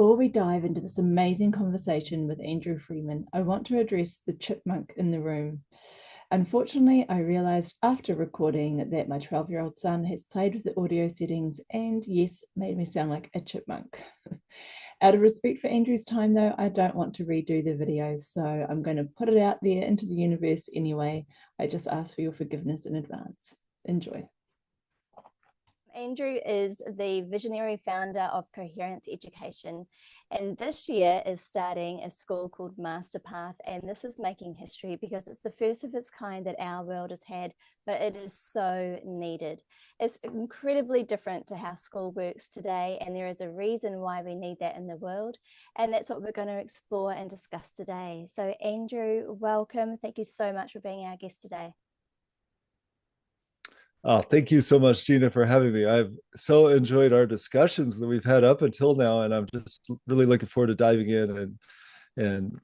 Before we dive into this amazing conversation with Andrew Freeman, I want to address the chipmunk in the room. Unfortunately, I realized after recording that my 12-year-old son has played with the audio settings and, yes, made me sound like a chipmunk. Out of respect for Andrew's time, though, I don't want to redo the videos, so I'm going to put it out there into the universe anyway. I just ask for your forgiveness in advance. Enjoy. Andrew is the visionary founder of Coherence Education, and this year is starting a school called Masterpath, and this is making history because it's the first of its kind that our world has had, but it is so needed. It's incredibly different to how school works today, and there is a reason why we need that in the world, and that's what we're going to explore and discuss today. So Andrew, welcome. Thank you so much for being our guest today. Oh, thank you so much, Gina, for having me. I've so enjoyed our discussions that we've had up until now, and I'm just really looking forward to diving in and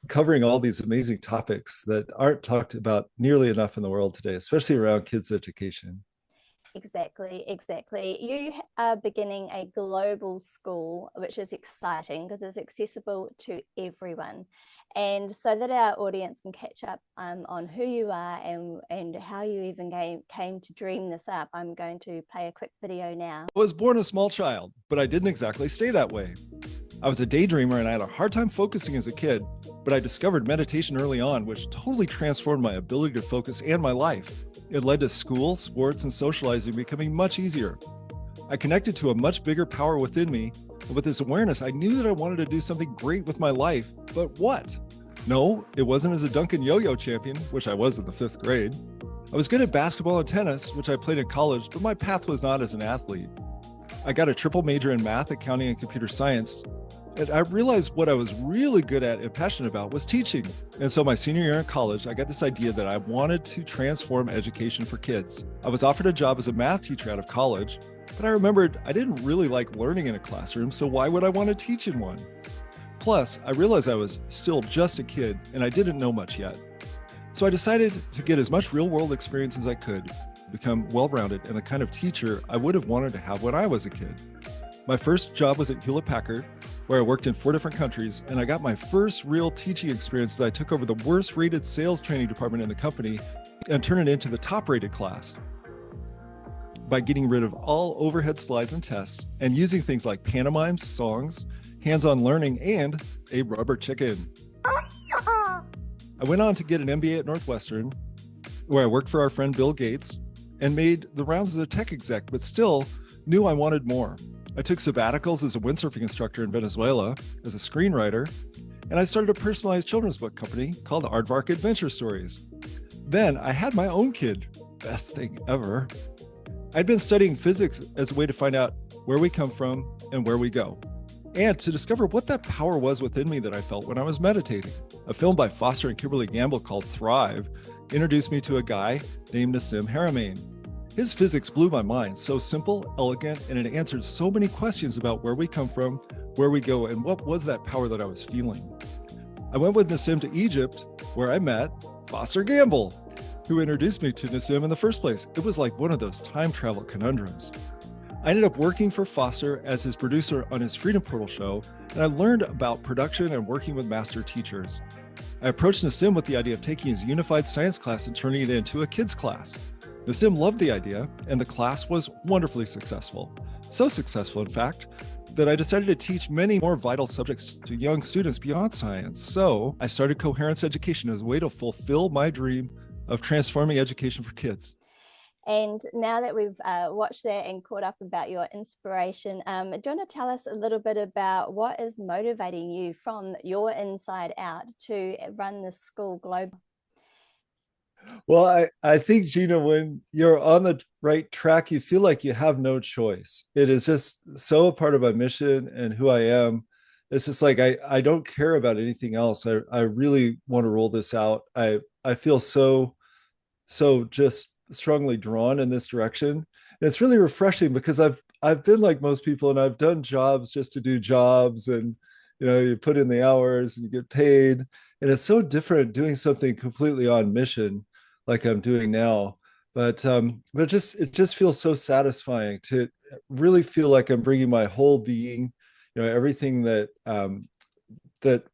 covering all these amazing topics that aren't talked about nearly enough in the world today, especially around kids' education. Exactly. You are beginning a global school, which is exciting because it's accessible to everyone. And so that our audience can catch up on who you are and how you even came to dream this up, I'm going to play a quick video now. I was born a small child, but I didn't exactly stay that way. I was a daydreamer and I had a hard time focusing as a kid, but I discovered meditation early on, which totally transformed my ability to focus and my life. It led to school, sports, and socializing becoming much easier. I connected to a much bigger power within me, and with this awareness, I knew that I wanted to do something great with my life, but what? No, it wasn't as a Duncan yo-yo champion, which I was in the 5th grade. I was good at basketball and tennis, which I played in college, but my path was not as an athlete. I got a triple major in math, accounting, and computer science, and I realized what I was really good at and passionate about was teaching. And so my senior year in college, I got this idea that I wanted to transform education for kids. I was offered a job as a math teacher out of college, but I remembered I didn't really like learning in a classroom, so why would I want to teach in one? Plus, I realized I was still just a kid and I didn't know much yet. So I decided to get as much real-world experience as I could, become well-rounded and the kind of teacher I would have wanted to have when I was a kid. My first job was at Hewlett-Packard, where I worked in 4 different countries, and I got my first real teaching experience as I took over the worst rated sales training department in the company and turned it into the top rated class by getting rid of all overhead slides and tests and using things like pantomimes, songs, hands-on learning, and a rubber chicken. I went on to get an MBA at Northwestern, where I worked for our friend Bill Gates and made the rounds as a tech exec, but still knew I wanted more. I took sabbaticals as a windsurfing instructor in Venezuela, as a screenwriter, and I started a personalized children's book company called Aardvark Adventure Stories. Then I had my own kid. Best thing ever. I'd been studying physics as a way to find out where we come from and where we go, and to discover what that power was within me that I felt when I was meditating. A film by Foster and Kimberly Gamble called Thrive introduced me to a guy named Nassim Haramein. His physics blew my mind, so simple, elegant, and it answered so many questions about where we come from, where we go, and what was that power that I was feeling. I went with Nassim to Egypt, where I met Foster Gamble, who introduced me to Nassim in the first place. It was like one of those time travel conundrums. I ended up working for Foster as his producer on his Freedom Portal show, and I learned about production and working with master teachers. I approached Nassim with the idea of taking his unified science class and turning it into a kids class. Nassim loved the idea, and the class was wonderfully successful. So successful, in fact, that I decided to teach many more vital subjects to young students beyond science. So I started Coherence Education as a way to fulfill my dream of transforming education for kids. And now that we've watched that and caught up about your inspiration, do you want to tell us a little bit about what is motivating you from your inside out to run this school global? Well, I think, Gina, when you're on the right track, you feel like you have no choice. It is just so a part of my mission and who I am. It's just like I don't care about anything else. I really want to roll this out. I feel so just strongly drawn in this direction. And it's really refreshing because I've been like most people, and I've done jobs just to do jobs, and you put in the hours and you get paid. And it's so different doing something completely on mission like I'm doing now. But it just feels so satisfying to really feel like I'm bringing my whole being, everything that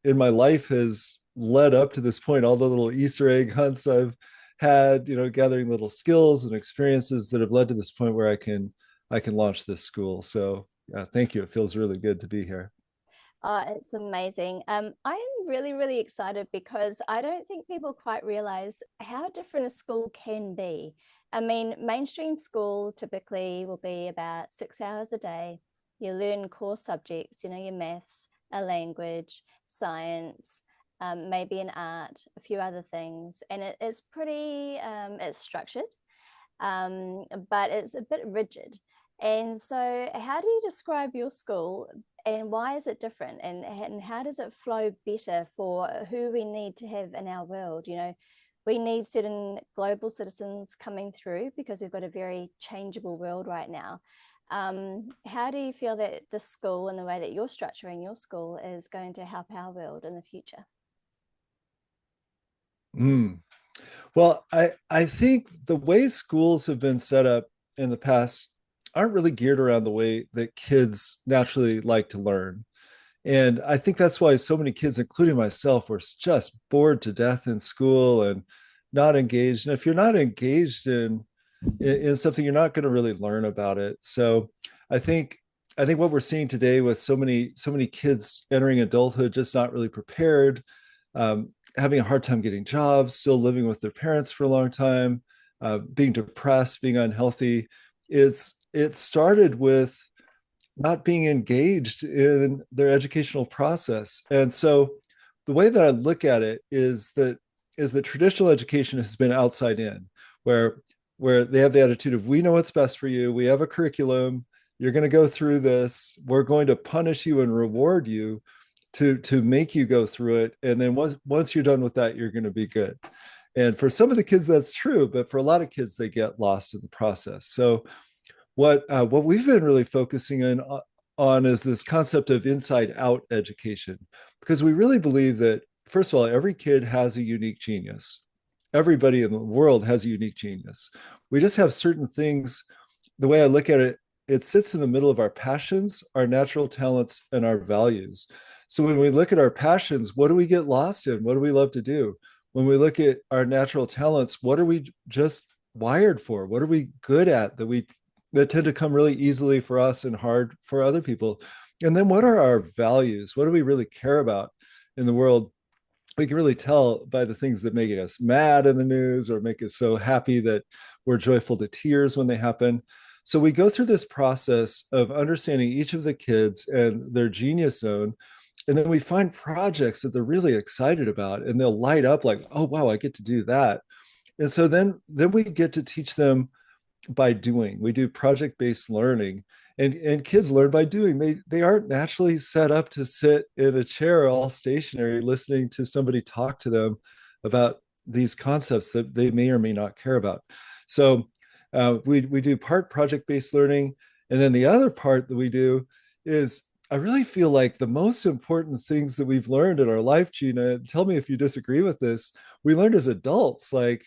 in my life has led up to this point, all the little Easter egg hunts I've had, gathering little skills and experiences that have led to this point where I can launch this school. So yeah, thank you. It feels really good to be here. It's amazing. I am really, really excited because I don't think people quite realize how different a school can be. I mean, mainstream school typically will be about 6 hours a day. You learn core subjects, your maths, a language, science, maybe an art, a few other things. And it's pretty, it's structured, but it's a bit rigid. And so, how do you describe your school and why is it different? And how does it flow better for who we need to have in our world? We need certain global citizens coming through because we've got a very changeable world right now. How do you feel that the school and the way that you're structuring your school is going to help our world in the future? Mm. Well, I think the way schools have been set up in the past aren't really geared around the way that kids naturally like to learn. And I think that's why so many kids, including myself, were just bored to death in school and not engaged. And if you're not engaged in something, you're not going to really learn about it. So I think I think what we're seeing today with so many kids entering adulthood just not really prepared, having a hard time getting jobs, still living with their parents for a long time, being depressed, being unhealthy. It started with not being engaged in their educational process. And so the way that I look at it is that traditional education has been outside in, where they have the attitude of we know what's best for you, we have a curriculum, you're going to go through this, we're going to punish you and reward you to make you go through it, and then once you're done with that, you're going to be good. And for some of the kids that's true, but for a lot of kids they get lost in the process. So what we've been really focusing on is this concept of inside out education, because we really believe that, first of all, every kid has a unique genius. Everybody in the world has a unique genius. We just have certain things. The way I look at it, it sits in the middle of our passions, our natural talents, and our values. So when we look at our passions, what do we get lost in? What do we love to do? When we look at our natural talents, what are we just wired for? What are we good at that tend to come really easily for us and hard for other people? And then what are our values? What do we really care about in the world? We can really tell by the things that make us mad in the news or make us so happy that we're joyful to tears when they happen. So we go through this process of understanding each of the kids and their genius zone. And then we find projects that they're really excited about and they'll light up like, oh, wow, I get to do that. And so then we get to teach them by doing. We do project-based learning, and kids learn by doing. They aren't naturally set up to sit in a chair all stationary listening to somebody talk to them about these concepts that they may or may not care about. So we do part project-based learning, and then the other part that we do is, I really feel like the most important things that we've learned in our life, Gina, tell me if you disagree with this, we learned as adults, like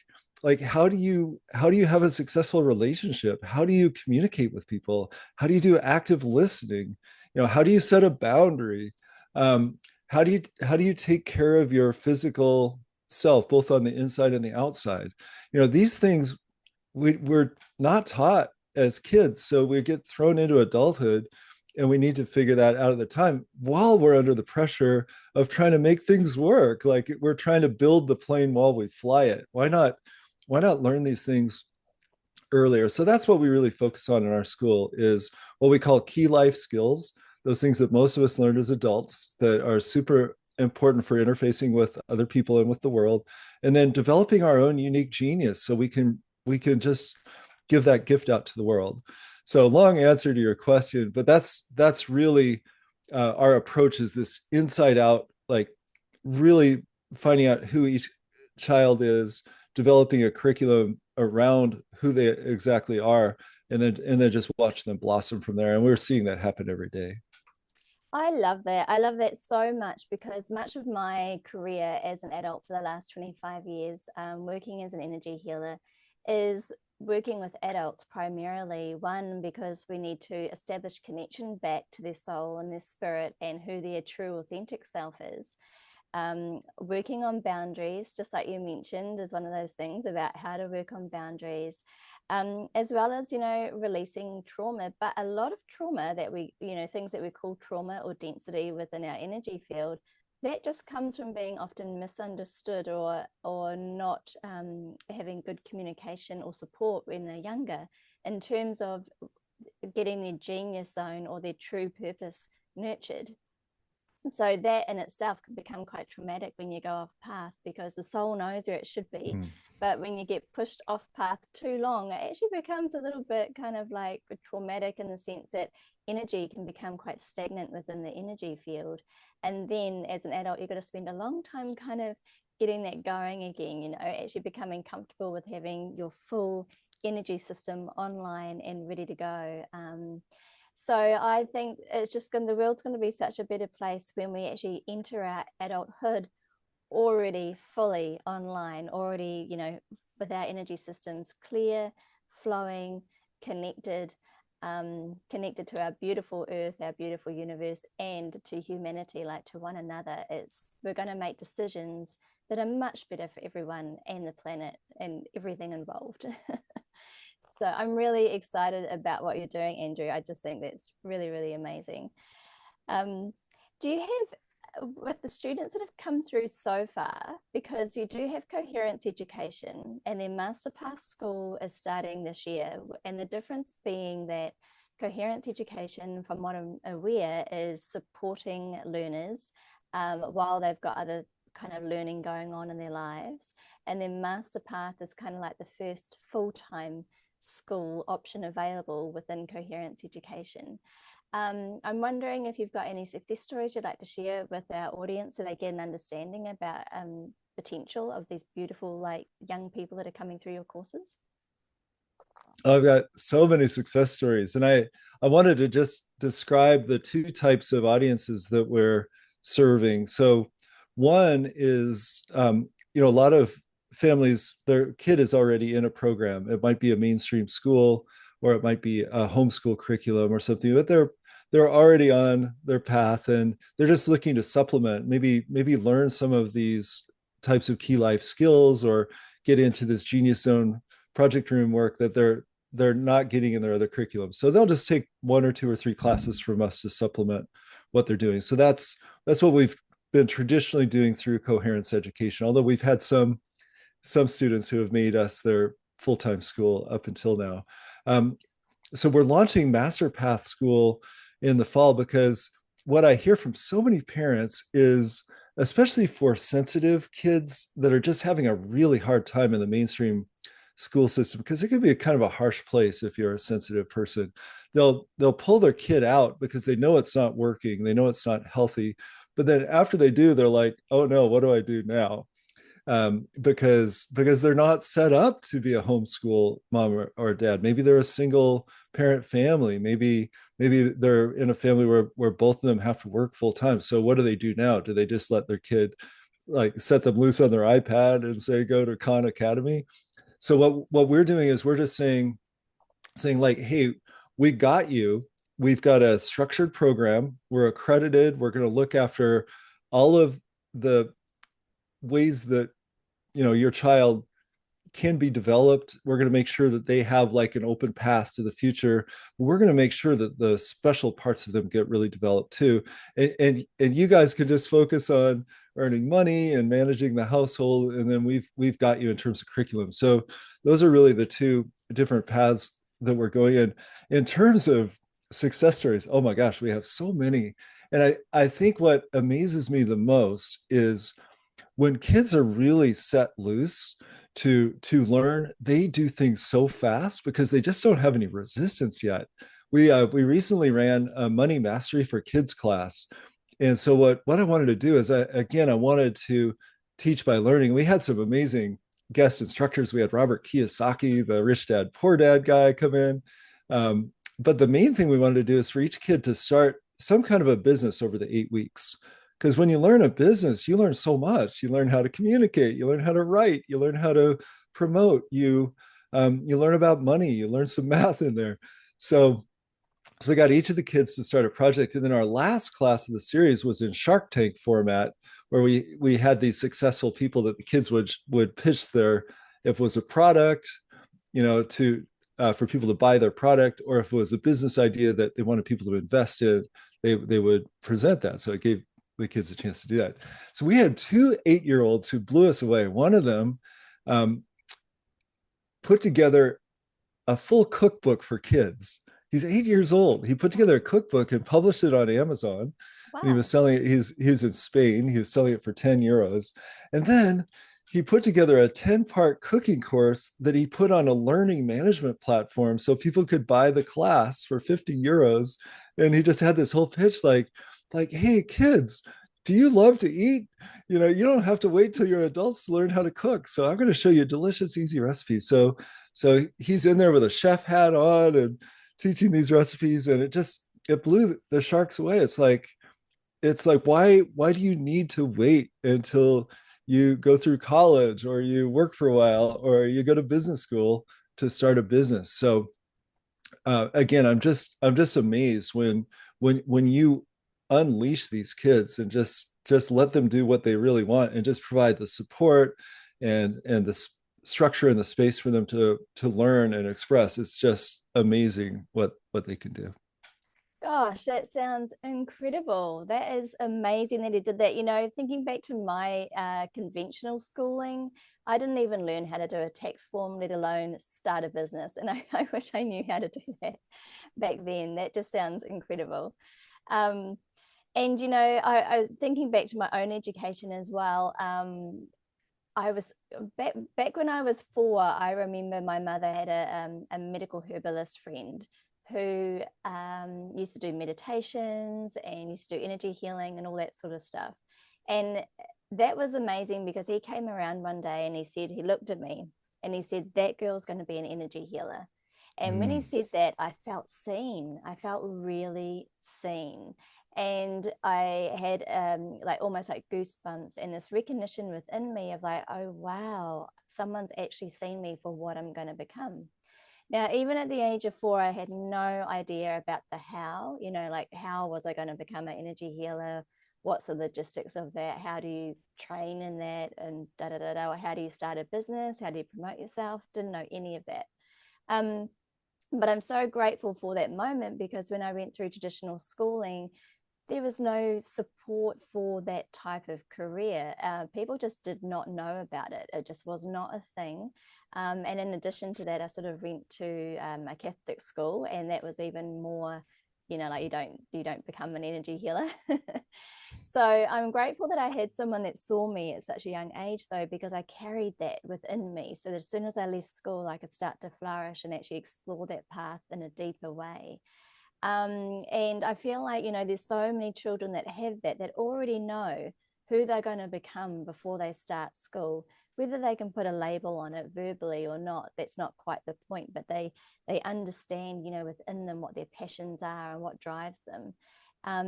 how do you have a successful relationship? How do you communicate with people? How do you do active listening? How do you set a boundary? How do you take care of your physical self, both on the inside and the outside? These things we're not taught as kids, so we get thrown into adulthood, and we need to figure that out at the time while we're under the pressure of trying to make things work. Like we're trying to build the plane while we fly it. Why not learn these things earlier? So that's what we really focus on in our school, is what we call key life skills, those things that most of us learned as adults that are super important for interfacing with other people and with the world, and then developing our own unique genius so we can just give that gift out to the world. So long answer to your question, but that's really our approach, is this inside out, like really finding out who each child is, developing a curriculum around who they exactly are, and then just watch them blossom from there. And we're seeing that happen every day. I love that. I love that so much because much of my career as an adult for the last 25 years, working as an energy healer, is working with adults primarily, one, because we need to establish connection back to their soul and their spirit and who their true authentic self is. Working on boundaries, just like you mentioned, is one of those things about how to work on boundaries, as well as, releasing trauma. But a lot of trauma that we, things that we call trauma or density within our energy field, that just comes from being often misunderstood or not having good communication or support when they're younger, in terms of getting their genius zone or their true purpose nurtured. So that in itself can become quite traumatic when you go off path, because the soul knows where it should be. But when you get pushed off path too long, it actually becomes a little bit kind of like traumatic, in the sense that energy can become quite stagnant within the energy field. And then as an adult, you've got to spend a long time kind of getting that going again, actually becoming comfortable with having your full energy system online and ready to go. So I think it's just the world's going to be such a better place when we actually enter our adulthood already fully online, already, with our energy systems clear, flowing, connected, connected to our beautiful earth, our beautiful universe, and to humanity, like to one another. We're going to make decisions that are much better for everyone and the planet and everything involved. So I'm really excited about what you're doing, Andrew. I just think that's really, really amazing. Do you have, with the students that have come through so far, because you do have Coherence Education and their Masterpath school is starting this year, and the difference being that Coherence Education, from what I'm aware, is supporting learners while they've got other kind of learning going on in their lives, and then Masterpath is kind of like the first full-time school option available within Coherence Education. I'm wondering if you've got any success stories you'd like to share with our audience, so they get an understanding about potential of these beautiful, like, young people that are coming through your courses. I've got so many success stories, and I wanted to just describe the two types of audiences that we're serving. So one is, a lot of families, their kid is already in a program. It might be a mainstream school, or it might be a homeschool curriculum or something, but they're already on their path, and they're just looking to supplement, maybe learn some of these types of key life skills, or get into this genius zone project room work that they're not getting in their other curriculum. So they'll just take 1 or 2 or 3 classes from us to supplement what they're doing. So that's what we've been traditionally doing through Coherence Education, although we've had some students who have made us their full-time school up until now. So we're launching Masterpath School in the fall, because what I hear from so many parents is, especially for sensitive kids that are just having a really hard time in the mainstream school system, because it can be a kind of a harsh place if you're a sensitive person. They'll pull their kid out because they know it's not working, they know it's not healthy, but then after they do, they're like, oh no, what do I do now? Because they're not set up to be a homeschool mom or dad. Maybe they're a single parent family. Maybe they're in a family where both of them have to work full time. So what do they do now? Do they just let their kid, like, set them loose on their iPad and say, go to Khan Academy? So what we're doing is we're just saying like, hey, we got you. We've got a structured program. We're accredited. We're going to look after all of the ways that your child can be developed. We're going to make sure that they have like an open path to the future. We're going to make sure that the special parts of them get really developed too. And you guys can just focus on earning money and managing the household, and then we've got you in terms of curriculum. So those are really the two different paths that we're going in. In terms of success stories, oh my gosh, we have so many. And I think what amazes me the most is when kids are really set loose to learn, they do things so fast because they just don't have any resistance yet. We recently ran a money mastery for kids class, and so what I wanted to do is I wanted to teach by learning. We had some amazing guest instructors. We had Robert Kiyosaki, the Rich Dad Poor Dad guy, come in. But the main thing we wanted to do is for each kid to start some kind of a business over the 8 weeks. Because when you learn a business, you learn so much. You learn how to communicate, you learn how to write, you learn how to promote, you You learn about money, you learn some math in there. So we got each of the kids to start a project. And then our last class of the series was in Shark Tank format, where we had these successful people that the kids would pitch their, if it was a product, to for people to buy their product, or if it was a business idea that they wanted people to invest in, they would present that. So it gave the kids a chance to do that. So we had 2 8-year-olds who blew us away. One of them um, put together a full cookbook for kids. He's 8 years old. He put together a cookbook and published it on Amazon. And he was Wow. selling it. He's in Spain. He was selling it for 10 euros. And then he put together a 10-part cooking course that he put on a learning management platform so people could buy the class for 50 euros. And he just had this whole pitch like, hey, kids, do you love to eat? You don't have to wait till you're adults to learn how to cook. So I'm going to show you a delicious, easy recipe. So he's in there with a chef hat on and teaching these recipes, and it blew the sharks away. It's like why do you need to wait until you go through college or you work for a while or you go to business school to start a business? So again, I'm just amazed when you unleash these kids and just let them do what they really want and just provide the support and the structure and the space for them to learn and express. It's just amazing what they can do. Gosh, that sounds incredible. That is amazing that he did that. Thinking back to my conventional schooling, I didn't even learn how to do a tax form, let alone start a business. And I wish I knew how to do that back then. That just sounds incredible. Um, and I thinking back to my own education as well. I was back when I was 4. I remember my mother had a medical herbalist friend who used to do meditations and used to do energy healing and all that sort of stuff. And that was amazing because he came around one day and he looked at me and he said, that girl's going to be an energy healer. And when he Mm. said that, I felt seen. I felt really seen. And I had like almost like goosebumps and this recognition within me of like, oh, wow, someone's actually seen me for what I'm going to become. Now, even at the age of 4, I had no idea about the how, like how was I going to become an energy healer? What's the logistics of that? How do you train in that? And da da da da. How do you start a business? How do you promote yourself? Didn't know any of that. Um, but I'm so grateful for that moment because when I went through traditional schooling, there was no support for that type of career. People just did not know about it. It just was not a thing. And in addition to that, I sort of went to a Catholic school, and that was even more, like you don't become an energy healer. So I'm grateful that I had someone that saw me at such a young age, though, because I carried that within me. So that as soon as I left school, I could start to flourish and actually explore that path in a deeper way. And I feel like, there's so many children that have that already know who they're going to become before they start school. Whether they can put a label on it verbally or not, that's not quite the point, but they understand, within them what their passions are and what drives them.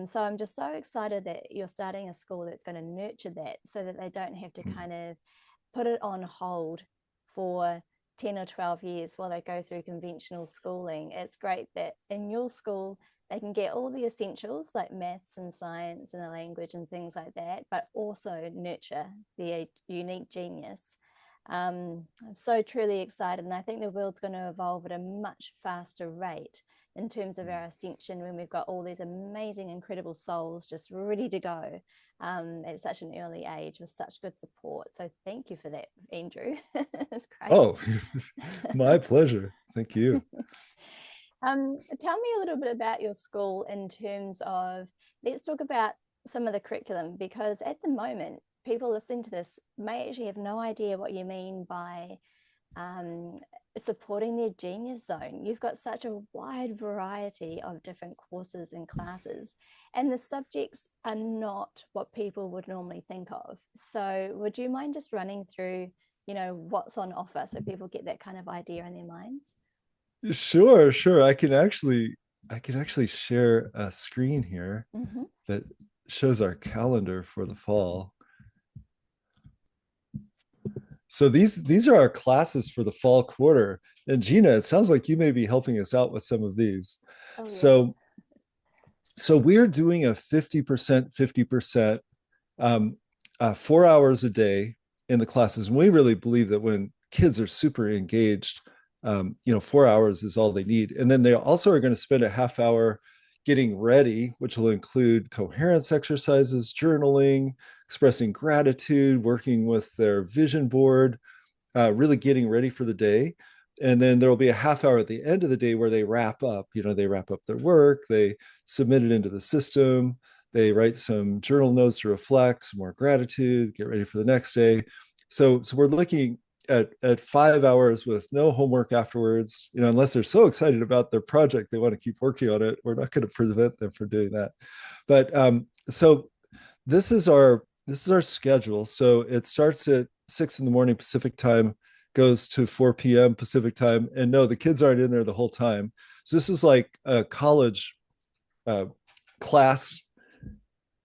So I'm just so excited that you're starting a school that's going to nurture that so that they don't have to kind of put it on hold for 10 or 12 years while they go through conventional schooling. It's great that in your school they can get all the essentials like maths and science and a language and things like that, but also nurture the unique genius. I'm so truly excited, and I think the world's going to evolve at a much faster rate in terms of our ascension when we've got all these amazing, incredible souls just ready to go at such an early age with such good support. So thank you for that, Andrew. It's great. Oh, my pleasure. Thank you. Tell me a little bit about your school in terms of, let's talk about some of the curriculum, because at the moment, people listening to this may actually have no idea what you mean by um, supporting their genius zone. You've got such a wide variety of different courses and classes, and the subjects are not what people would normally think of. So would you mind just running through, what's on offer so people get that kind of idea in their minds? Sure, sure. I can actually share a screen here Mm-hmm. that shows our calendar for the fall. So these are our classes for the fall quarter. And Gina, it sounds like you may be helping us out with some of these. Oh, yes. So so we're doing a 50%, 50%, 4 hours a day in the classes. And we really believe that when kids are super engaged, 4 hours is all they need. And then they also are going to spend a half hour getting ready, which will include coherence exercises, journaling, expressing gratitude, working with their vision board, really getting ready for the day. And then there will be a half hour at the end of the day where they wrap up. They wrap up their work, they submit it into the system, they write some journal notes to reflect, some more gratitude, get ready for the next day. So we're looking at 5 hours with no homework afterwards. Unless they're so excited about their project they want to keep working on it, we're not going to prevent them from doing that. But so this is our schedule. So it starts at 6 in the morning Pacific time, goes to 4 p.m. Pacific time. And no, the kids aren't in there the whole time. So this is like a college uh, class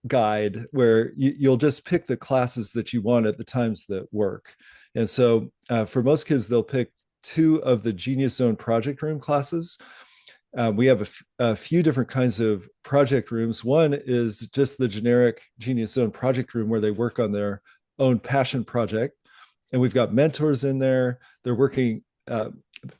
guide where you'll just pick the classes that you want at the times that work. And so for most kids, they'll pick two of the Genius Zone project room classes. We have a few different kinds of project rooms. One is just the generic Genius Zone project room where they work on their own passion project. And we've got mentors in there. They're working,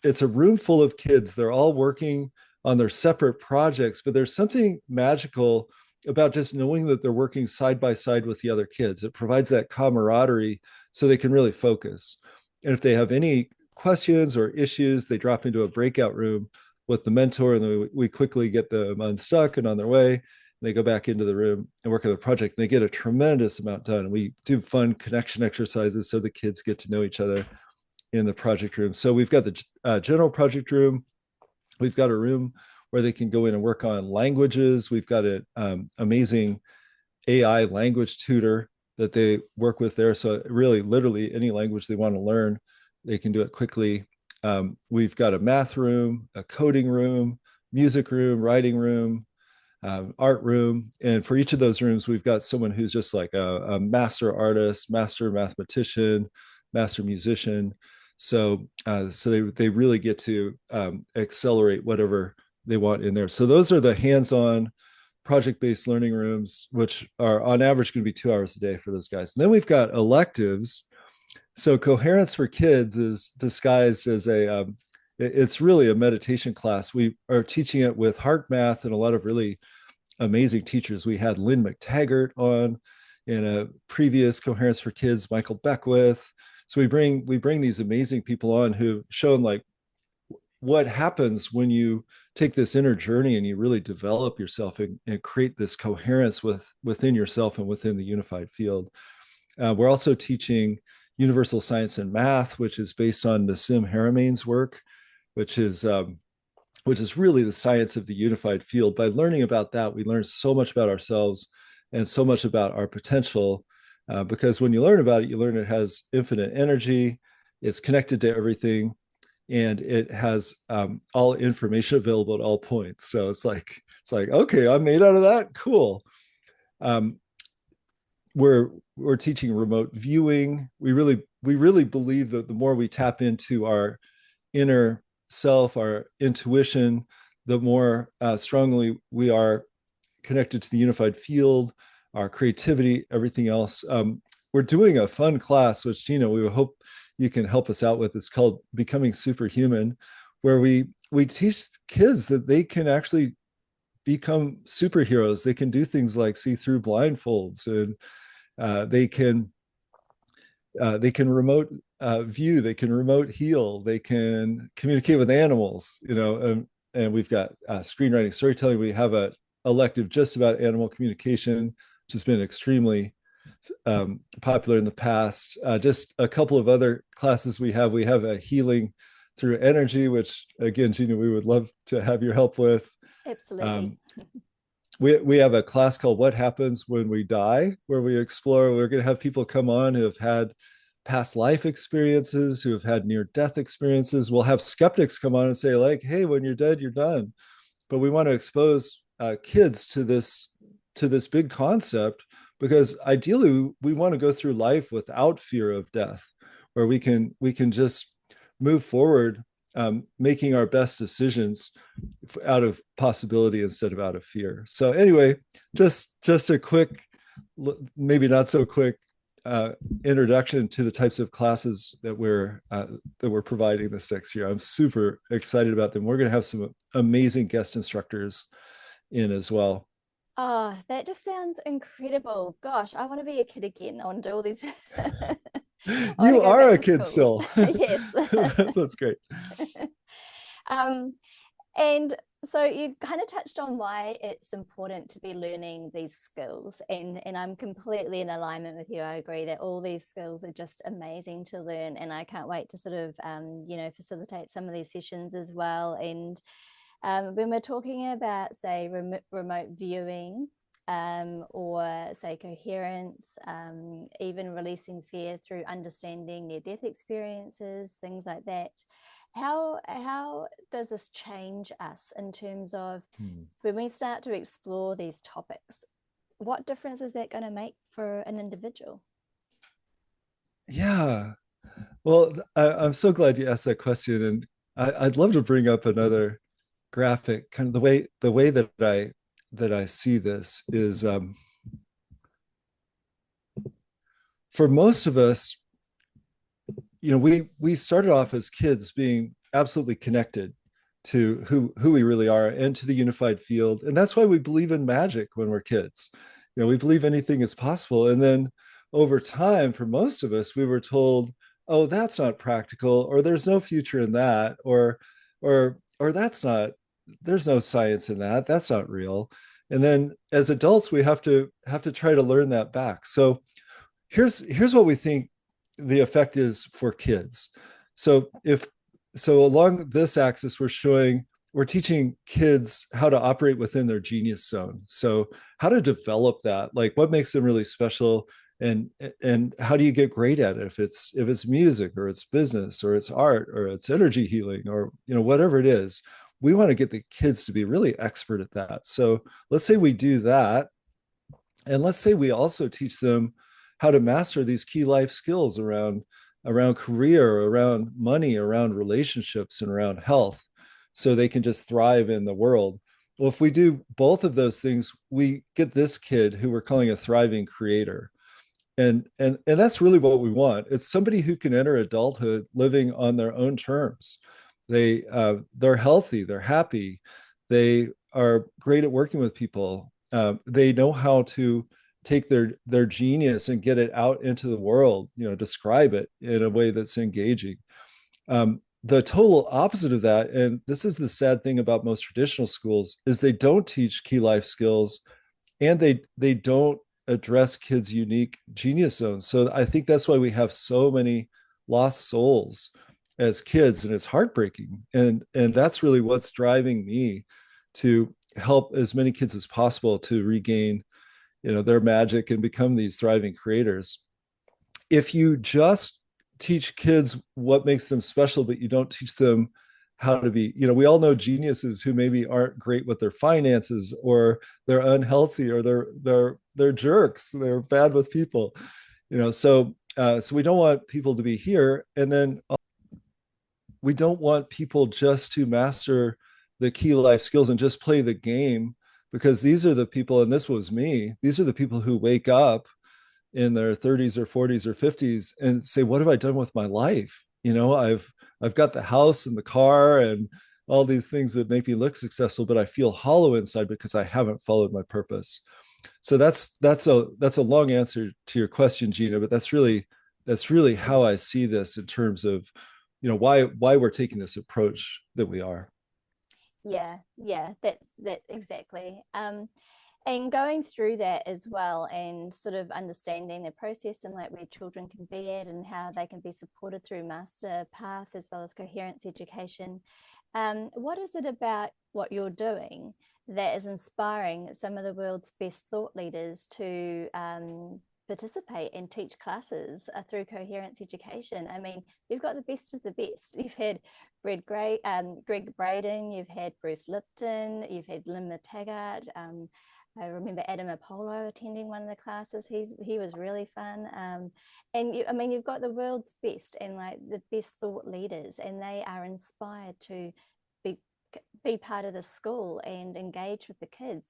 it's a room full of kids. They're all working on their separate projects, but there's something magical about just knowing that they're working side by side with the other kids. It provides that camaraderie so they can really focus. And if they have any questions or issues, they drop into a breakout room with the mentor, and then we quickly get them unstuck and on their way. They go back into the room and work on the project. And they get a tremendous amount done. We do fun connection exercises so the kids get to know each other in the project room. So we've got the general project room. We've got a room where they can go in and work on languages. We've got an amazing AI language tutor that they work with there. So really, literally any language they want to learn, they can do it quickly. We've got a math room, a coding room, music room, writing room, art room. And for each of those rooms, we've got someone who's just like a master artist, master mathematician, master musician. So they really get to accelerate whatever they want in there. So those are the hands-on project-based learning rooms, which are on average going to be 2 hours a day for those guys. And then we've got electives. So Coherence for Kids is disguised as it's really a meditation class. We are teaching it with heart math and a lot of really amazing teachers. We had Lynn McTaggart on in a previous Coherence for Kids, Michael Beckwith. So we bring these amazing people on who've shown like what happens when you take this inner journey and you really develop yourself and create this coherence within yourself and within the unified field. We're also teaching universal science and math, which is based on Nassim Haramein's work, which is really the science of the unified field. By learning about that, we learn so much about ourselves and so much about our potential. Because when you learn about it, you learn it has infinite energy, it's connected to everything, and it has all information available at all points. So it's like, okay, I'm made out of that. Cool. We're teaching remote viewing. We really believe that the more we tap into our inner self, our intuition, the more strongly we are connected to the unified field, our creativity, everything else. We're doing a fun class, which Gina, we hope you can help us out with. It's called Becoming Superhuman, where we teach kids that they can actually become superheroes. They can do things like see through blindfolds, and they can remote view, they can remote heal, they can communicate with animals, and we've got screenwriting, storytelling. We have a elective just about animal communication, which has been extremely popular in the past. Just a couple of other classes we have a healing through energy, which again, Gina, we would love to have your help with. Absolutely. We have a class called What Happens When We Die, where we're going to have people come on who have had past life experiences, who have had near-death experiences. We'll have skeptics come on and say like, hey, when you're dead, you're done. But we want to expose kids to this big concept, because ideally we want to go through life without fear of death. or we can just move forward, making our best decisions out of possibility instead of out of fear. So anyway, just a quick, maybe not so quick, introduction to the types of classes that we're providing this next year. I'm super excited about them. We're going to have some amazing guest instructors in as well. Oh, that just sounds incredible. Gosh, I want to be a kid again. I want to do all these. I want to You go are back a to kid school. still. Yes. That's what's great. Um, and so you kind of touched on why it's important to be learning these skills, and I'm completely in alignment with you. I agree that all these skills are just amazing to learn, and I can't wait to sort of facilitate some of these sessions as well. And when we're talking about, say, remote viewing, or say coherence, even releasing fear through understanding near-death experiences, things like that. How does this change us in terms of when we start to explore these topics? What difference is that going to make for an individual? Yeah. Well, I'm so glad you asked that question, and I'd love to bring up another graphic. Kind of the way that I see this is, for most of us, we started off as kids being absolutely connected to who we really are and to the unified field, and that's why we believe in magic when we're kids. We believe anything is possible, and then over time, for most of us, we were told, "Oh, that's not practical," or "There's no future in that," or "That's not. There's no science in that. That's not real." And then as adults, we have to try to learn that back. So here's what we think the effect is for kids. So along this axis, we're teaching kids how to operate within their genius zone. So how to develop that, like what makes them really special, and how do you get great at it, if it's music, or it's business, or it's art, or it's energy healing, or whatever it is. We want to get the kids to be really expert at that. So let's say we do that, and let's say we also teach them how to master these key life skills around career, around money, around relationships, and around health, so they can just thrive in the world. Well, if we do both of those things, we get this kid who we're calling a thriving creator. And that's really what we want. It's somebody who can enter adulthood living on their own terms. They're healthy, they're happy, they are great at working with people. They know how to take their genius and get it out into the world, describe it in a way that's engaging. The total opposite of that, and this is the sad thing about most traditional schools, is they don't teach key life skills, and they don't address kids' unique genius zones. So I think that's why we have so many lost souls as kids, and it's heartbreaking. And that's really what's driving me to help as many kids as possible to regain, their magic and become these thriving creators. If you just teach kids what makes them special, but you don't teach them how to be, we all know geniuses who maybe aren't great with their finances, or they're unhealthy, or they're jerks, they're bad with people, so we don't want people to be here. And then we don't want people just to master the key life skills and just play the game, because these are the people, and this was me, these are the people who wake up in their 30s or 40s or 50s and say, what have I done with my life? I've got the house and the car and all these things that make me look successful, but I feel hollow inside because I haven't followed my purpose. So that's a long answer to your question, Gina, but that's really how I see this in terms of, why we're taking this approach that we are. Yeah, that exactly. And going through that as well, and sort of understanding the process and like where children can be at and how they can be supported through Masterpath as well as Coherence education. What is it about what you're doing that is inspiring some of the world's best thought leaders to participate and teach classes through Coherence education? I mean, you've got the best of the best. You've had Greg Braden, you've had Bruce Lipton, you've had Lynn Taggart, I remember Adam Apollo attending one of the classes. He was really fun. And I mean, you've got the world's best and like the best thought leaders, and they are inspired to be be part of the school and engage with the kids.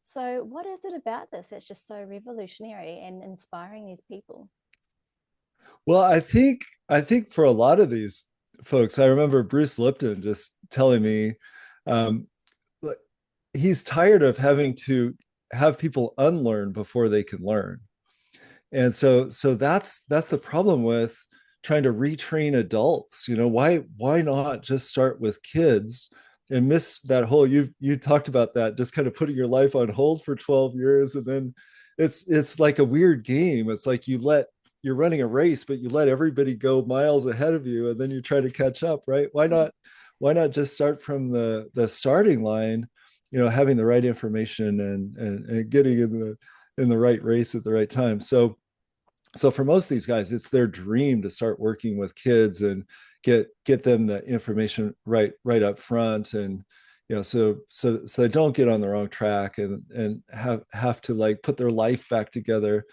So, what is it about this that's just so revolutionary and inspiring these people? Well, I think for a lot of these folks, I remember Bruce Lipton just telling me, um, like, he's tired of having to have people unlearn before they can learn. And so that's the problem with trying to retrain adults. You know, why not just start with kids and miss that whole, you talked about that, just kind of putting your life on hold for 12 years, and then it's like a weird game. It's like you're running a race, but you let everybody go miles ahead of you, and then you try to catch up, right? Why not just start from the starting line, having the right information and getting in the right race at the right time. So for most of these guys, it's their dream to start working with kids and get them the information right up front, and so they don't get on the wrong track and have to like put their life back together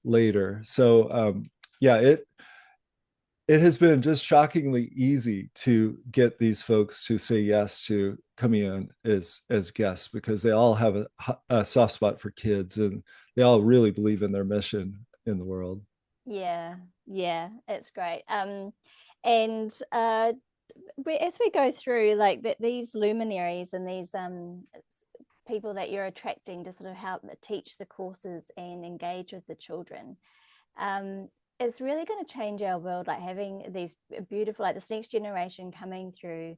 later. So yeah, it has been just shockingly easy to get these folks to say yes to coming in as guests, because they all have a soft spot for kids, and they all really believe in their mission in the world. Yeah, yeah, it's great. And as we go through like these luminaries and these people that you're attracting to sort of help teach the courses and engage with the children, um, it's really going to change our world. Like having these beautiful, like this next generation coming through,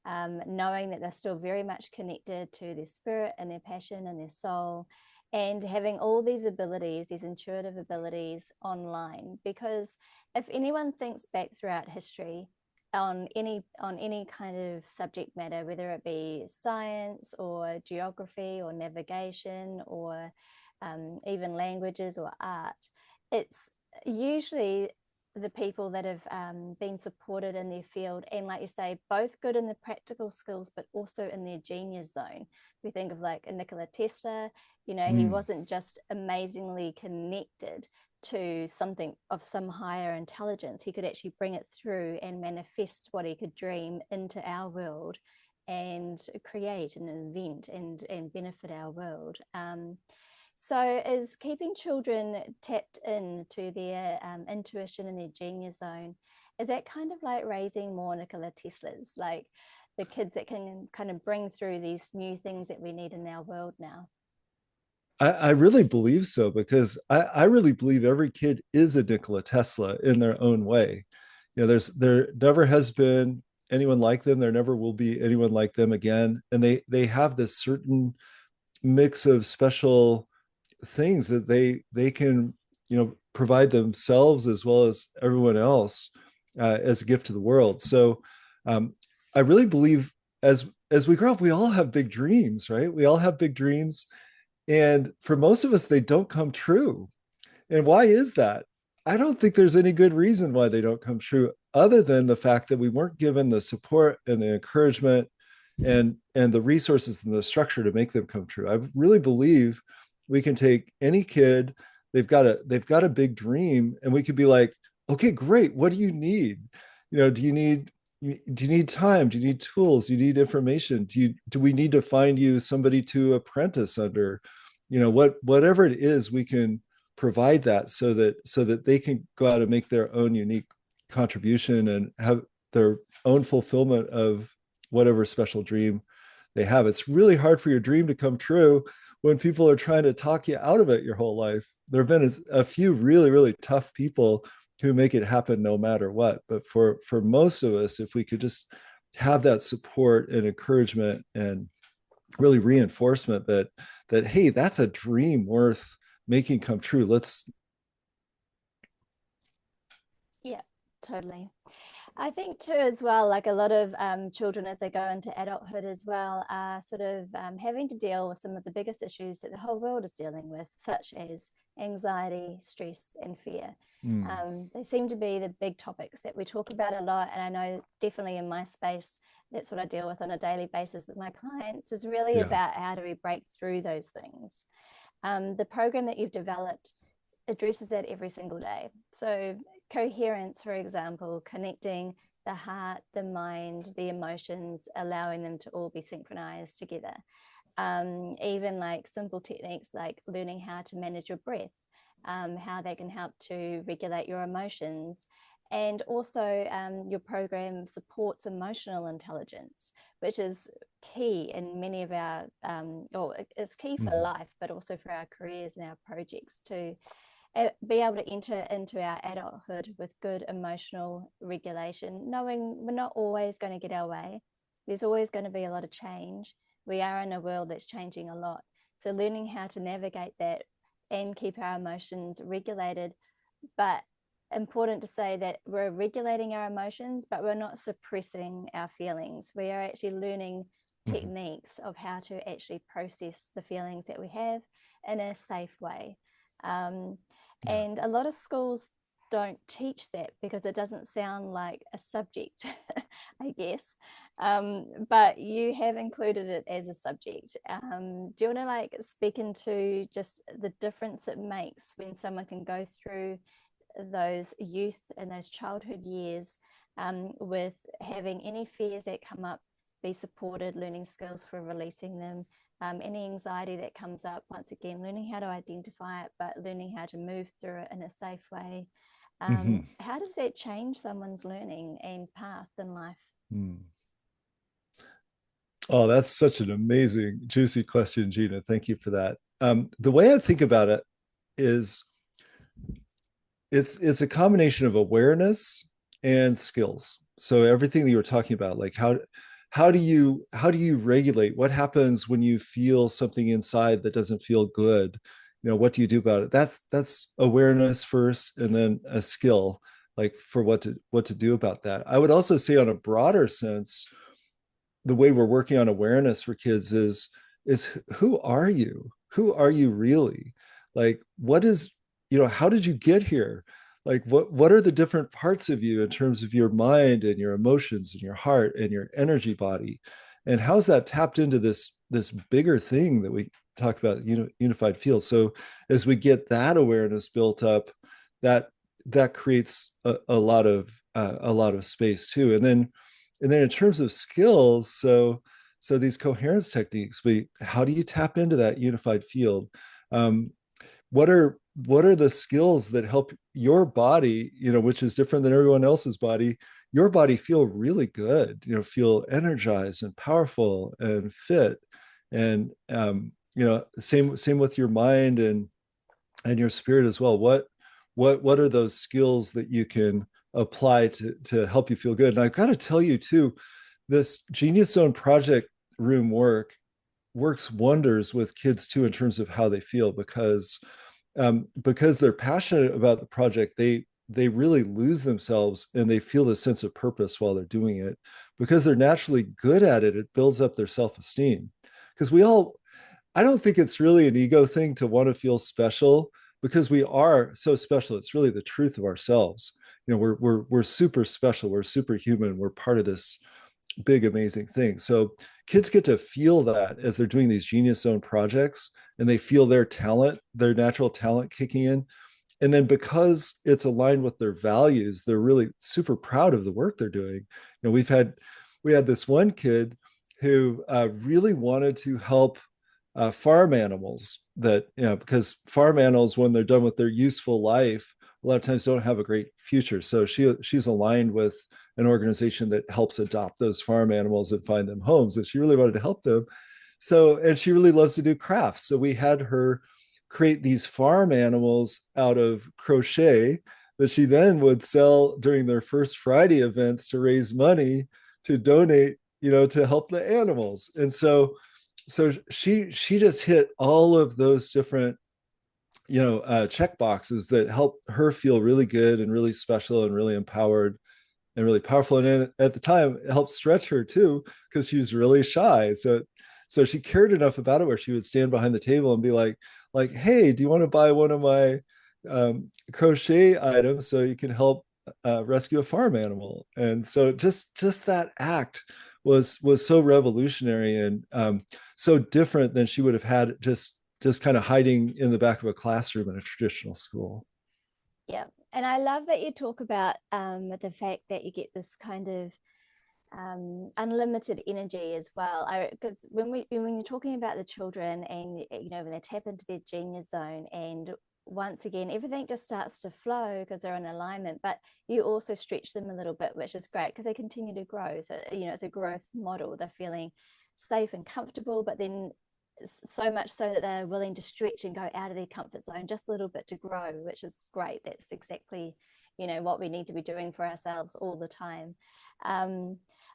knowing that they're still very much connected to their spirit and their passion and their soul, and having all these abilities, these intuitive abilities online. Because if anyone thinks back throughout history on any kind of subject matter, whether it be science or geography or navigation or even languages or art, it's usually the people that have been supported in their field, and like you say, both good in the practical skills but also in their genius zone. We think of like a Nikola Tesla. He Mm. wasn't just amazingly connected to something of some higher intelligence. He could actually bring it through and manifest what he could dream into our world and create and invent and benefit our world. So is keeping children tapped into their intuition and their genius zone, is that kind of like raising more Nikola Teslas, like the kids that can kind of bring through these new things that we need in our world now? I really believe so, because I really believe every kid is a Nikola Tesla in their own way. There never has been anyone like them. There never will be anyone like them again. And they have this certain mix of special things that they can provide themselves as well as everyone else, as a gift to the world. So I really believe as we grow up, we all have big dreams, right? We all have big dreams, and for most of us, they don't come true. And why is that? I don't think there's any good reason why they don't come true, other than the fact that we weren't given the support and the encouragement and the resources and the structure to make them come true. I really believe we can take any kid, they've got a big dream, and we could be like, okay, great. What do you need? Do you need time? Do you need tools? Do you need information? Do we need to find you somebody to apprentice under? Whatever it is, we can provide that so that they can go out and make their own unique contribution and have their own fulfillment of whatever special dream they have. It's really hard for your dream to come true when people are trying to talk you out of it your whole life. There have been a few really, really tough people who make it happen no matter what. But for most of us, if we could just have that support and encouragement and really reinforcement that hey, that's a dream worth making come true. Let's. Yeah, totally. I think too, as well, like a lot of children as they go into adulthood as well are sort of having to deal with some of the biggest issues that the whole world is dealing with, such as anxiety, stress, and fear. Mm, They seem to be the big topics that we talk about a lot. And I know definitely in my space, that's what I deal with on a daily basis with my clients, is really yeah. about how do we break through those things. The program that you've developed addresses that every single day. So coherence, for example, connecting the heart, the mind, the emotions, allowing them to all be synchronized together. Even like simple techniques like learning how to manage your breath, how they can help to regulate your emotions. And also your program supports emotional intelligence, which is key in many of our, or it's key for life, but also for our careers and our projects to be able to enter into our adulthood with good emotional regulation, knowing we're not always going to get our way. There's always going to be a lot of change. We are in a world that's changing a lot. So learning how to navigate that and keep our emotions regulated, but important to say that we're regulating our emotions, but we're not suppressing our feelings. We are actually learning techniques of how to actually process the feelings that we have in a safe way. And a lot of schools don't teach that because it doesn't sound like a subject, I guess. But you have included it as a subject. Do you want to like speak into just the difference it makes when someone can go through those youth and those childhood years with having any fears that come up, be supported, learning skills for releasing them, any anxiety that comes up, once again, learning how to identify it, but learning how to move through it in a safe way. How does that change someone's learning and path in life? Oh, that's such an amazing, juicy question, Gina. Thank you for that. The way I think about it is it's a combination of awareness and skills. So everything that you were talking about, like how do you regulate? What happens when you feel something inside that doesn't feel good? What do you do about it? That's awareness first, and then a skill, like for what to do about that. I would also say on a broader sense, the way we're working on awareness for kids is who are you? Who are you really? Like, what is, how did you get here? Like, what are the different parts of you in terms of your mind and your emotions and your heart and your energy body? And how's that tapped into this bigger thing that we talk about, unified field? So as we get that awareness built up, that creates a lot of space too. And then in terms of skills, so these coherence techniques, how do you tap into that unified field? What are the skills that help your body, which is different than everyone else's body, your body feel really good, feel energized and powerful and fit, and same with your mind and your spirit as well. What are those skills that you can apply to help you feel good? And I've got to tell you too, this Genius Zone project room works wonders with kids too in terms of how they feel, because they're passionate about the project. They really lose themselves and they feel this sense of purpose while they're doing it. Because they're naturally good at it, it builds up their self-esteem. Because I don't think it's really an ego thing to want to feel special, because we are so special. It's really the truth of ourselves. We're super special. We're superhuman. We're part of this big, amazing thing. So kids get to feel that as they're doing these Genius Zone projects, and they feel their talent, their natural talent kicking in. And then because it's aligned with their values, they're really super proud of the work they're doing. We had this one kid who really wanted to help farm animals, because farm animals, when they're done with their useful life, a lot of times don't have a great future. So she's aligned with an organization that helps adopt those farm animals and find them homes, and she really wanted to help them. And she really loves to do crafts. So we had her create these farm animals out of crochet that she then would sell during their First Friday events to raise money to donate, to help the animals. And so she just hit all of those different check boxes that help her feel really good and really special and really empowered and really powerful. And at the time, it helped stretch her too, because she was really shy. So she cared enough about it where she would stand behind the table and be like, hey, do you want to buy one of my crochet items so you can help rescue a farm animal? And so just that act was so revolutionary and so different than she would have had just just kind of hiding in the back of a classroom in a traditional school. Yeah. And I love that you talk about the fact that you get this kind of unlimited energy as well. Because when you're talking about the children and when they tap into their genius zone, and once again everything just starts to flow because they're in alignment, but you also stretch them a little bit, which is great because they continue to grow. So it's a growth model. They're feeling safe and comfortable, but then so much so that they're willing to stretch and go out of their comfort zone just a little bit to grow, which is great. That's exactly what we need to be doing for ourselves all the time.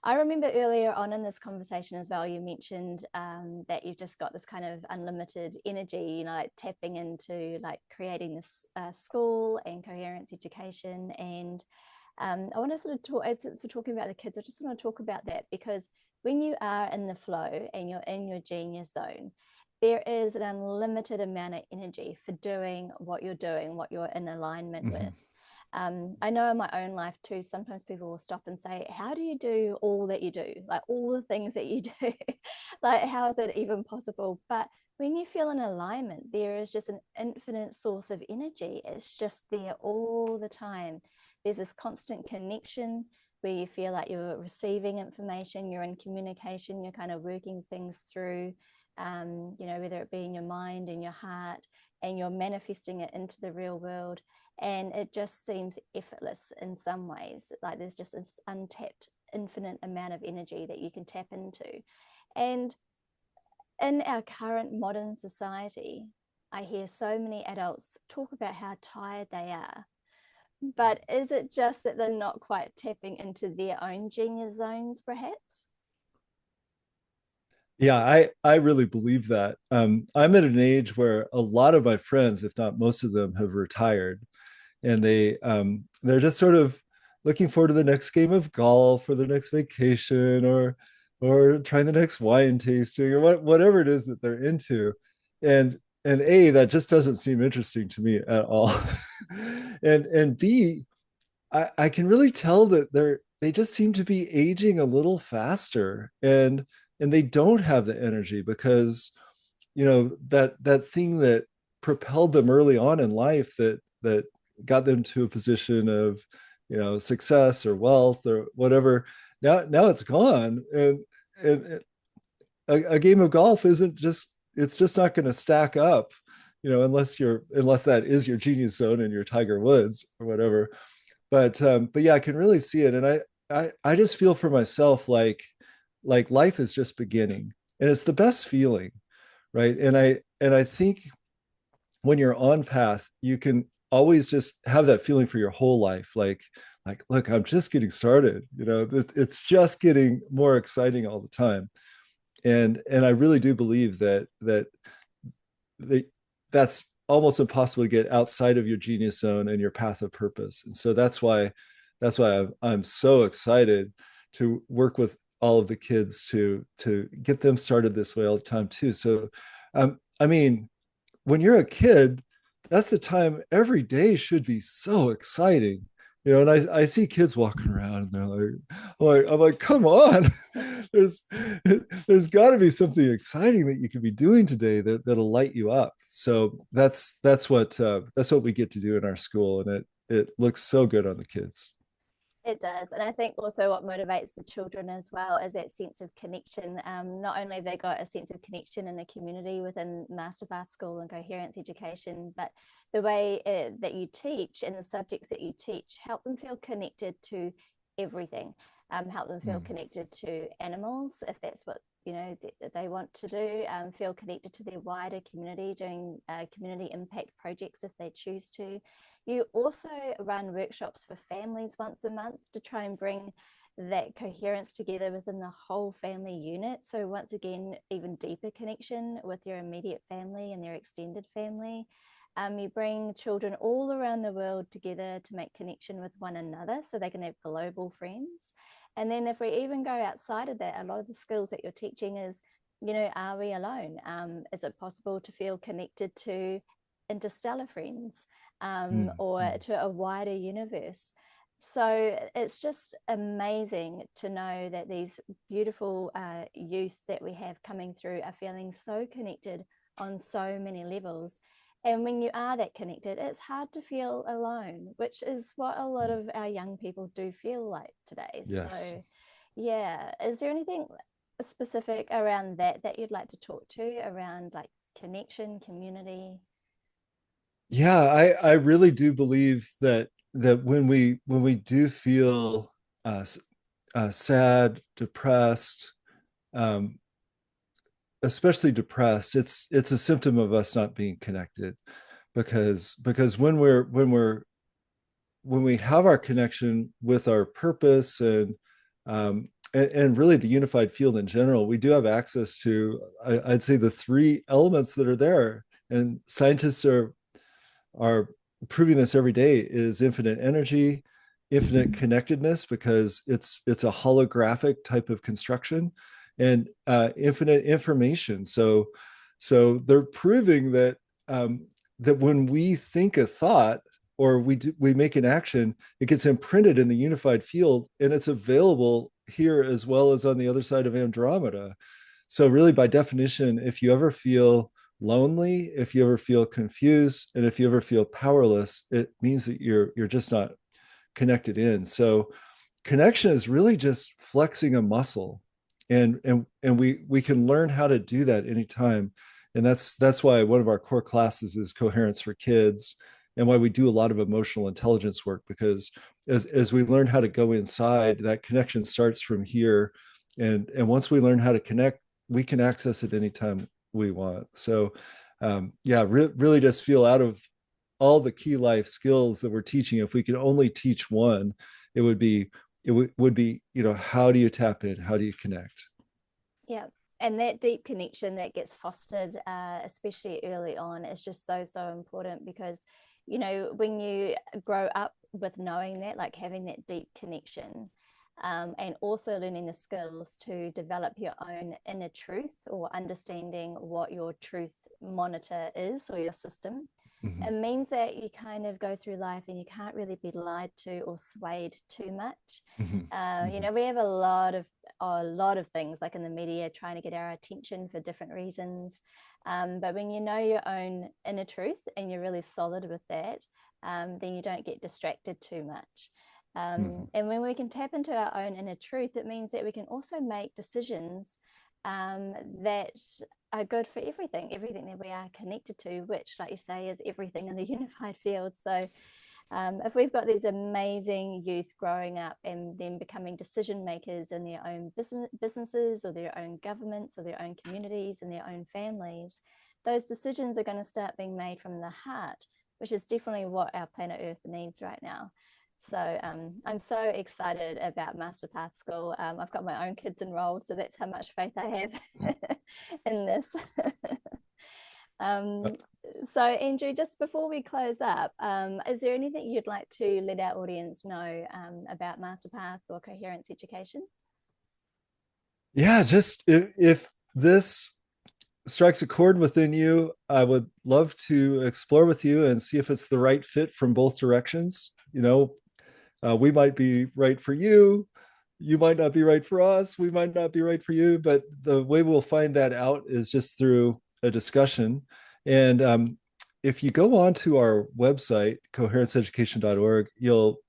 I remember earlier on in this conversation as well, you mentioned that you've just got this kind of unlimited energy, like tapping into like creating this school and coherence education. And I want to sort of talk, as we're talking about the kids, I just want to talk about that, because when you are in the flow and you're in your genius zone, there is an unlimited amount of energy for doing what you're doing, what you're in alignment with. I know in my own life too, sometimes people will stop and say, how do you do all that you do? Like all the things that you do, like how is it even possible? But when you feel in alignment, there is just an infinite source of energy. It's just there all the time. There's this constant connection where you feel like you're receiving information, you're in communication, you're kind of working things through, whether it be in your mind, in your heart, and you're manifesting it into the real world. And it just seems effortless in some ways. Like there's just this untapped infinite amount of energy that you can tap into. And in our current modern society, I hear so many adults talk about how tired they are. But is it just that they're not quite tapping into their own genius zones, perhaps? Yeah, I really believe that. I'm at an age where a lot of my friends, if not most of them, have retired, and they're just sort of looking forward to the next game of golf or the next vacation or trying the next wine tasting or whatever it is that they're into. And A, that just doesn't seem interesting to me at all. And B, I can really tell that they just seem to be aging a little faster, and they don't have the energy because that thing that propelled them early on in life, that got them to a position of success or wealth or whatever, now it's gone. And a game of golf isn't just it's just not going to stack up, unless that is your genius zone and your Tiger Woods or whatever. But yeah, I can really see it. And I just feel for myself like life is just beginning, and it's the best feeling, right? And I think when you're on path, you can always just have that feeling for your whole life, like look, I'm just getting started. It's just getting more exciting all the time. And I really do believe that that's almost impossible to get outside of your genius zone and your path of purpose. And so that's why I'm so excited to work with all of the kids to get them started this way all the time too. So I mean, when you're a kid, that's the time every day should be so exciting. And I see kids walking around and they're I'm like, come on. there's there's got to be something exciting that you could be doing today that'll light you up. So that's what we get to do in our school, and it looks so good on the kids. It does. And I think also what motivates the children as well is that sense of connection. Not only they got a sense of connection in the community within Masterpath School and Coherence Education, but the way that you teach and the subjects that you teach help them feel connected to everything. Help them feel connected to animals, if that's what they want to do. Feel connected to their wider community, doing community impact projects if they choose to. You also run workshops for families once a month to try and bring that coherence together within the whole family unit. So once again, even deeper connection with your immediate family and their extended family. You bring children all around the world together to make connection with one another so they can have global friends. And then if we even go outside of that, a lot of the skills that you're teaching is, are we alone? Is it possible to feel connected to interstellar friends, or to a wider universe? So it's just amazing to know that these beautiful youth that we have coming through are feeling so connected on so many levels. And when you are that connected, it's hard to feel alone, which is what a lot of our young people do feel like today. Yes. So, yeah, is there anything specific around that that you'd like to talk to around like connection, community? Yeah, I really do believe that when we do feel sad, depressed, um, especially depressed, it's a symptom of us not being connected. Because when we have our connection with our purpose and really the unified field in general, we do have access to, I'd say, the three elements that are there. And scientists are proving this every day: is infinite energy, infinite connectedness, because it's a holographic type of construction, and infinite information. So they're proving that when we think a thought, or we make an action, it gets imprinted in the unified field, and it's available here as well as on the other side of Andromeda. So really, by definition, if you ever feel lonely, if you ever feel confused, and if you ever feel powerless, it means that you're just not connected in. So connection is really just flexing a muscle, and we can learn how to do that anytime. And that's why one of our core classes is Coherence for Kids, and why we do a lot of emotional intelligence work, because as we learn how to go inside, that connection starts from here. And once we learn how to connect, we can access it anytime we want. So yeah, really just feel, out of all the key life skills that we're teaching, if we could only teach one, it would be would be, how do you tap in, how do you connect? Yeah. And that deep connection that gets fostered, especially early on, is just so, so important because, when you grow up with knowing that, like having that deep connection, and also learning the skills to develop your own inner truth or understanding what your truth monitor is or your system. Mm-hmm. It means that you kind of go through life and you can't really be lied to or swayed too much. Mm-hmm. Mm-hmm. We have a lot of things like in the media trying to get our attention for different reasons. But when you know your own inner truth and you're really solid with that, then you don't get distracted too much. Mm-hmm. And when we can tap into our own inner truth, it means that we can also make decisions that are good for everything that we are connected to, which, like you say, is everything in the unified field. So if we've got these amazing youth growing up and then becoming decision makers in their own businesses or their own governments or their own communities and their own families, those decisions are going to start being made from the heart, which is definitely what our planet Earth needs right now. So I'm so excited about Masterpath School. I've got my own kids enrolled, so that's how much faith I have in this. um, so Andrew, just before we close up, is there anything you'd like to let our audience know about Masterpath or Coherence Education? Yeah, just if this strikes a chord within you, I would love to explore with you and see if it's the right fit from both directions. We might be right for you. You might not be right for us. We might not be right for you. But the way we'll find that out is just through a discussion. And if you go onto our website, coherenceeducation.org,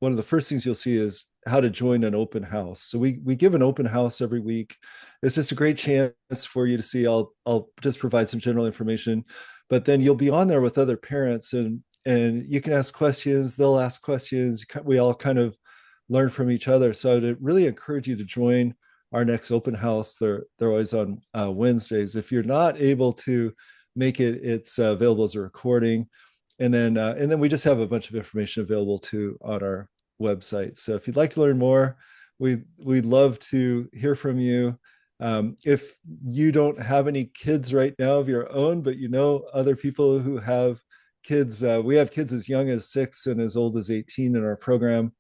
one of the first things you'll see is how to join an open house. So we give an open house every week. It's just a great chance for you to see. I'll just provide some general information, but then you'll be on there with other parents, and you can ask questions, they'll ask questions, we all kind of learn from each other. So I'd really encourage you to join our next open house. They're always on Wednesdays. If you're not able to make it, it's available as a recording, and then we just have a bunch of information available too on our website. So if you'd like to learn more, we'd love to hear from you. If you don't have any kids right now of your own, but other people who have kids, we have kids as young as 6 and as old as 18 in our program.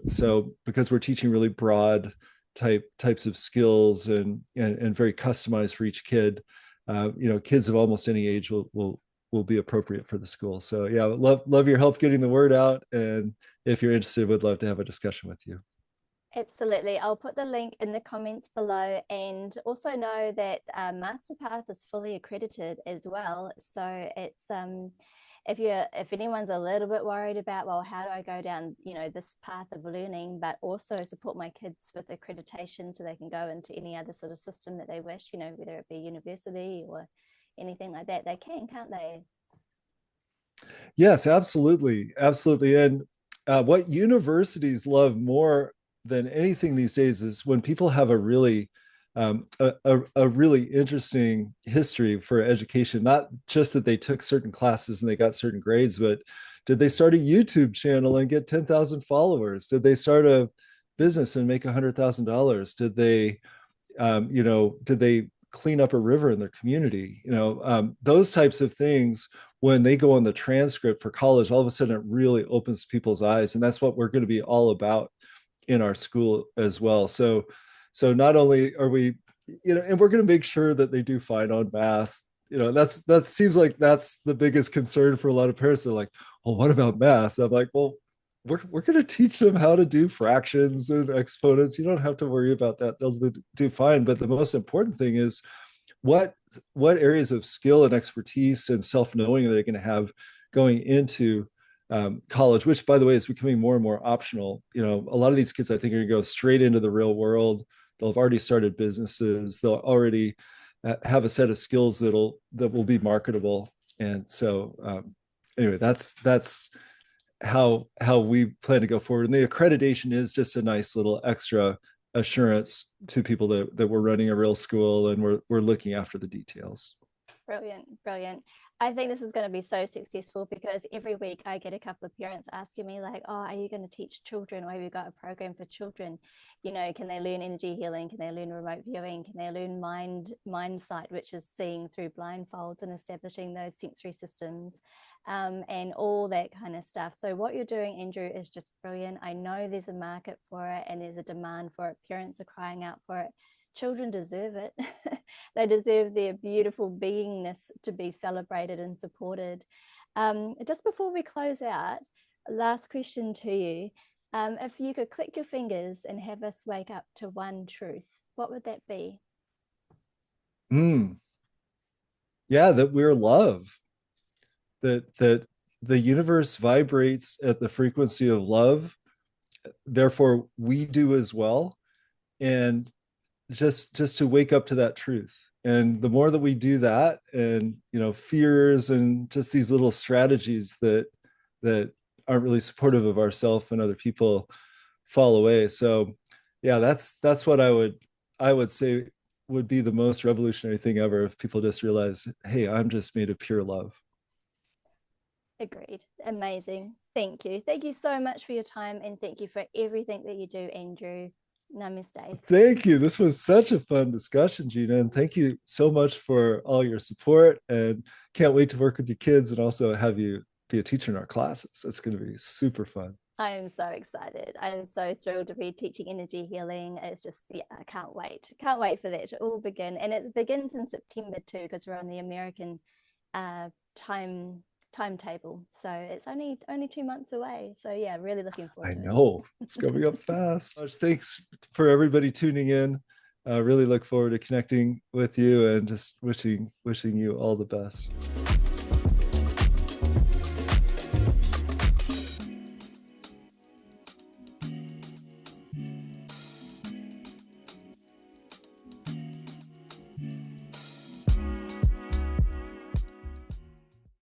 So because we're teaching really broad types of skills and very customized for each kid, kids of almost any age will be appropriate for the school. So yeah, love your help getting the word out. And if you're interested, would love to have a discussion with you. Absolutely. I'll put the link in the comments below, and also know that Masterpath is fully accredited as well. So it's if anyone's a little bit worried about, well, how do I go down, this path of learning, but also support my kids with accreditation so they can go into any other sort of system that they wish, whether it be university or anything like that, they can, can't they? Yes, absolutely. Absolutely. And what universities love more than anything these days is when people have a really a really interesting history for education, not just that they took certain classes and they got certain grades, but did they start a YouTube channel and get 10,000 followers? Did they start a business and make $100,000? Did they clean up a river in their community? Those types of things, when they go on the transcript for college, all of a sudden it really opens people's eyes. And that's what we're going to be all about in our school as well. So not only are we, and we're going to make sure that they do fine on math. That seems like that's the biggest concern for a lot of parents. They're like, well, what about math? I'm like, well, we're going to teach them how to do fractions and exponents. You don't have to worry about that. They'll do fine. But the most important thing is what areas of skill and expertise and self-knowing are they going to have going into college, which, by the way, is becoming more and more optional. A lot of these kids, I think, are going to go straight into the real world. They'll have already started businesses. They'll already have a set of skills that will be marketable. And so, anyway, that's how we plan to go forward. And the accreditation is just a nice little extra assurance to people that we're running a real school and we're looking after the details. Brilliant. I think this is going to be so successful, because every week I get a couple of parents asking me like, oh, are you going to teach children, or have you got a program for children? Can they learn energy healing? Can they learn remote viewing? Can they learn mind sight, which is seeing through blindfolds and establishing those sensory systems, and all that kind of stuff. So what you're doing, Andrew, is just brilliant. I know there's a market for it and there's a demand for it. Parents are crying out for it. Children deserve it. They deserve their beautiful beingness to be celebrated and supported. Just before we close out, last question to you. If you could click your fingers and have us wake up to one truth, what would that be? Yeah, that we're love, that the universe vibrates at the frequency of love, therefore we do as well. And just to wake up to that truth. And the more that we do that, and fears and just these little strategies that aren't really supportive of ourselves and other people fall away. So yeah, that's what I would say would be the most revolutionary thing ever, if people just realize, hey, I'm just made of pure love. Agreed. Amazing. Thank you. Thank you so much for your time, and thank you for everything that you do, Andrew. Namaste. Thank you. This was such a fun discussion, Gina. And thank you so much for all your support. And can't wait to work with your kids and also have you be a teacher in our classes. It's going to be super fun. I am so excited. I'm so thrilled to be teaching energy healing. It's just, yeah, I can't wait. Can't wait for that to all begin. And it begins in September too, because we're on the American timetable. So it's only 2 months away. So yeah, really looking forward I to it. know it's coming up fast. Thanks for everybody tuning in. Really look forward to connecting with you and just wishing you all the best.